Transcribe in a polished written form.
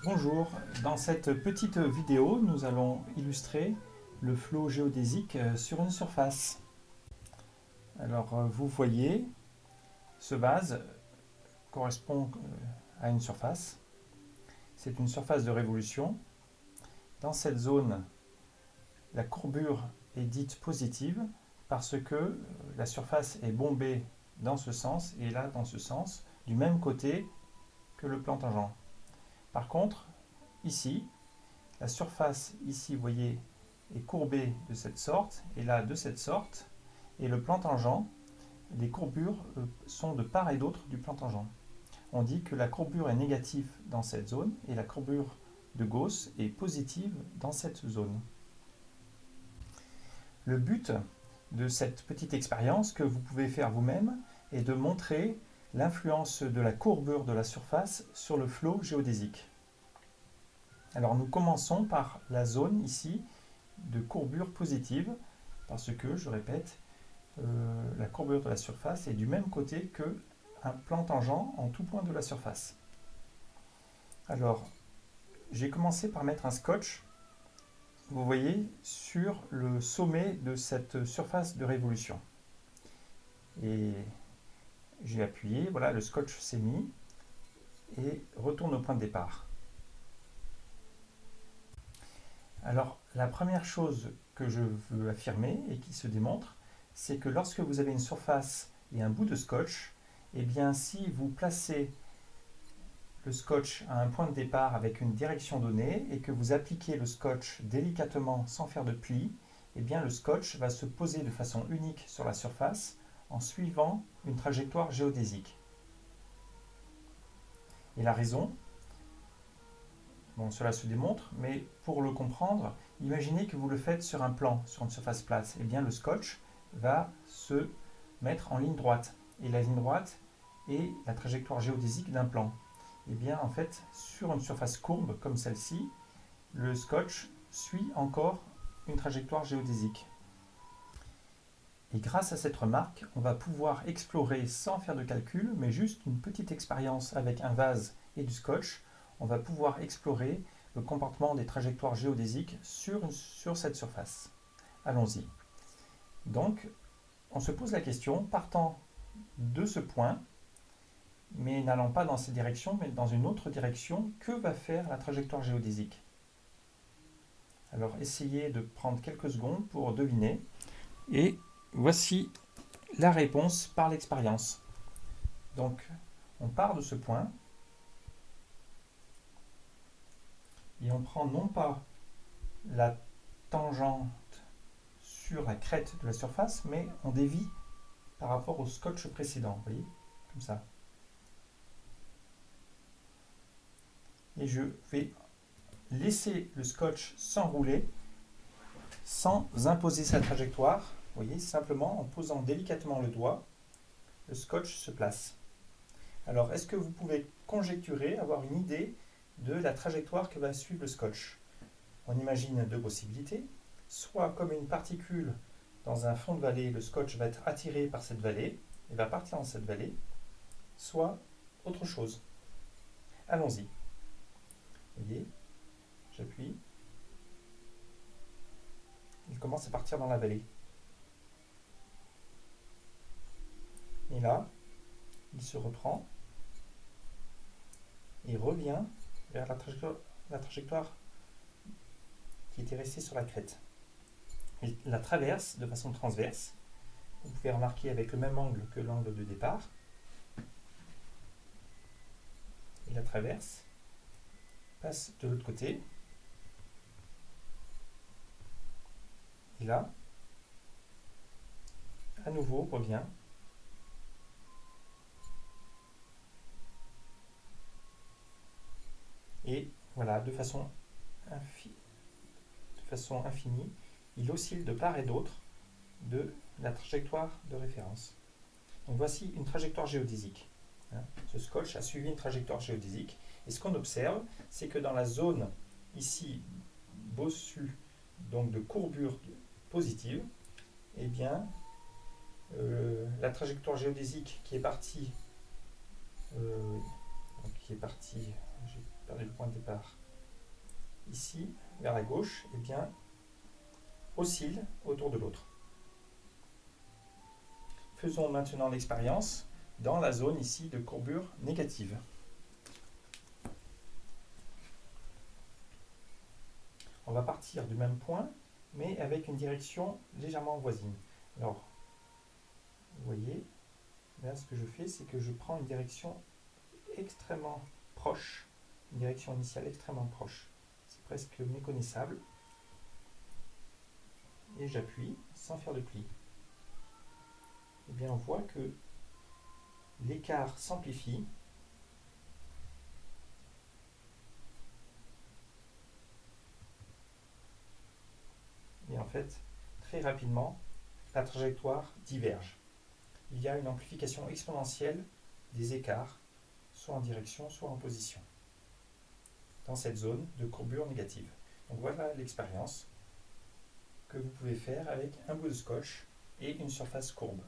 Bonjour, dans cette petite vidéo, nous allons illustrer le flot géodésique sur une surface. Alors, vous voyez, ce vase correspond à une surface. C'est une surface de révolution. Dans cette zone, la courbure est dite positive parce que la surface est bombée dans ce sens et là dans ce sens, du même côté que le plan tangent. Par contre, ici, la surface, ici, vous voyez, est courbée de cette sorte, et là de cette sorte, et le plan tangent, les courbures sont de part et d'autre du plan tangent. On dit que la courbure est négative dans cette zone, et la courbure de Gauss est positive dans cette zone. Le but de cette petite expérience que vous pouvez faire vous-même est de montrer l'influence de la courbure de la surface sur le flot géodésique. Alors nous commençons par la zone ici de courbure positive parce que, je répète, la courbure de la surface est du même côté que un plan tangent en tout point de la surface. Alors, j'ai commencé par mettre un scotch, vous voyez, sur le sommet de cette surface de révolution. Et j'ai appuyé, voilà, le scotch s'est mis et retourne au point de départ. Alors, la première chose que je veux affirmer et qui se démontre, c'est que lorsque vous avez une surface et un bout de scotch, eh bien, si vous placez le scotch à un point de départ avec une direction donnée et que vous appliquez le scotch délicatement sans faire de pli, eh bien, le scotch va se poser de façon unique sur la surface en suivant une trajectoire géodésique. Et la raison, bon, cela se démontre, mais pour le comprendre, imaginez que vous le faites sur un plan, sur une surface plate. Eh bien, le scotch va se mettre en ligne droite. Et la ligne droite est la trajectoire géodésique d'un plan. Eh bien, en fait, sur une surface courbe comme celle-ci, le scotch suit encore une trajectoire géodésique. Et grâce à cette remarque, on va pouvoir explorer sans faire de calcul, mais juste une petite expérience avec un vase et du scotch, on va pouvoir explorer le comportement des trajectoires géodésiques sur cette surface. Allons-y. Donc, on se pose la question, partant de ce point, mais n'allant pas dans cette direction, mais dans une autre direction, que va faire la trajectoire géodésique? Alors, essayez de prendre quelques secondes pour deviner. Et voici la réponse par l'expérience. Donc, on part de ce point et on prend non pas la tangente sur la crête de la surface, mais on dévie par rapport au scotch précédent, vous voyez, comme ça. Et je vais laisser le scotch s'enrouler sans imposer sa trajectoire. Vous voyez, simplement en posant délicatement le doigt, le scotch se place. Alors, est-ce que vous pouvez conjecturer, avoir une idée de la trajectoire que va suivre le scotch? On imagine deux possibilités. Soit comme une particule dans un fond de vallée, le scotch va être attiré par cette vallée et va partir dans cette vallée, soit autre chose. Allons-y. Vous voyez, j'appuie. Il commence à partir dans la vallée. Et là, il se reprend et revient vers la trajectoire qui était restée sur la crête. Il la traverse de façon transverse. Vous pouvez remarquer avec le même angle que l'angle de départ. Il la traverse, passe de l'autre côté, et là, à nouveau, revient. Et voilà, de façon infinie, il oscille de part et d'autre de la trajectoire de référence. Donc voici une trajectoire géodésique. Ce scotch a suivi une trajectoire géodésique. Et ce qu'on observe, c'est que dans la zone ici bossue, donc de courbure positive, eh bien, la trajectoire géodésique qui est partie, j'ai perdu le point point de départ ici, vers la gauche, eh bien, oscille autour de l'autre. Faisons maintenant l'expérience dans la zone ici de courbure négative. On va partir du même point, mais avec une direction légèrement voisine. Alors, vous voyez, là ce que je fais, c'est que je prends une direction extrêmement proche, une direction initiale extrêmement proche. C'est presque méconnaissable. Et j'appuie sans faire de pli. Eh bien, on voit que l'écart s'amplifie. Et en fait, très rapidement, la trajectoire diverge. Il y a une amplification exponentielle des écarts, soit en direction, soit en position, dans cette zone de courbure négative. Donc voilà l'expérience que vous pouvez faire avec un bout de scotch et une surface courbe.